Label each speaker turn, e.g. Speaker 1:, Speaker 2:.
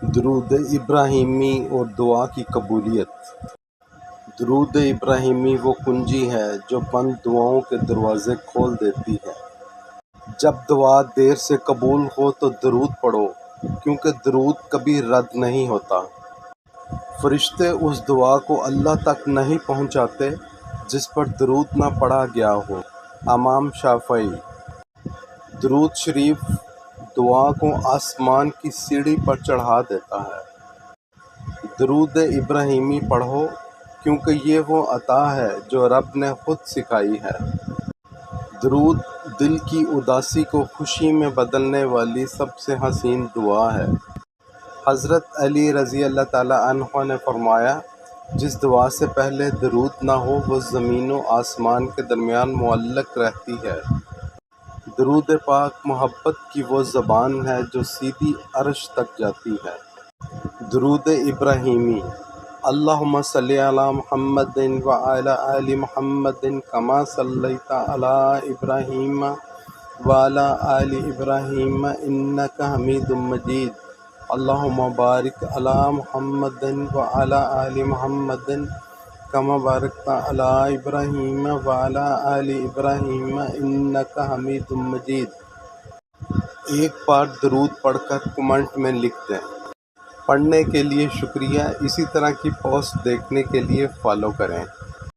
Speaker 1: درود ابراہیمی اور دعا کی قبولیت۔ درود ابراہیمی وہ کنجی ہے جو بند دعاؤں کے دروازے کھول دیتی ہے۔ جب دعا دیر سے قبول ہو تو درود پڑھو، کیونکہ درود کبھی رد نہیں ہوتا۔ فرشتے اس دعا کو اللہ تک نہیں پہنچاتے جس پر درود نہ پڑھا گیا ہو۔ امام شافعی۔ درود شریف دعا کو آسمان کی سیڑھی پر چڑھا دیتا ہے۔ درود ابراہیمی پڑھو، کیونکہ یہ وہ عطا ہے جو رب نے خود سکھائی ہے۔ درود دل کی اداسی کو خوشی میں بدلنے والی سب سے حسین دعا ہے۔ حضرت علی رضی اللہ تعالیٰ عنہ نے فرمایا، جس دعا سے پہلے درود نہ ہو وہ زمین و آسمان کے درمیان معلق رہتی ہے۔ درود پاک محبت کی وہ زبان ہے جو سیدھی عرش تک جاتی ہے۔ درود ابراہیمی۔ اللہم صلی علی محمد وعلی آل محمد کما صلیت علی ابراہیم وعلی آل ابراہیم انک حمید مجید۔ اللہم بارک علی محمد وعلی آل محمد کما بارکت علی ابراہیم وعلی آل ابراہیم انک حمید مجید۔ ایک بار درود پڑھ کر کمنٹ میں لکھ دیں۔ پڑھنے کے لیے شکریہ۔ اسی طرح کی پوسٹ دیکھنے کے لیے فالو کریں۔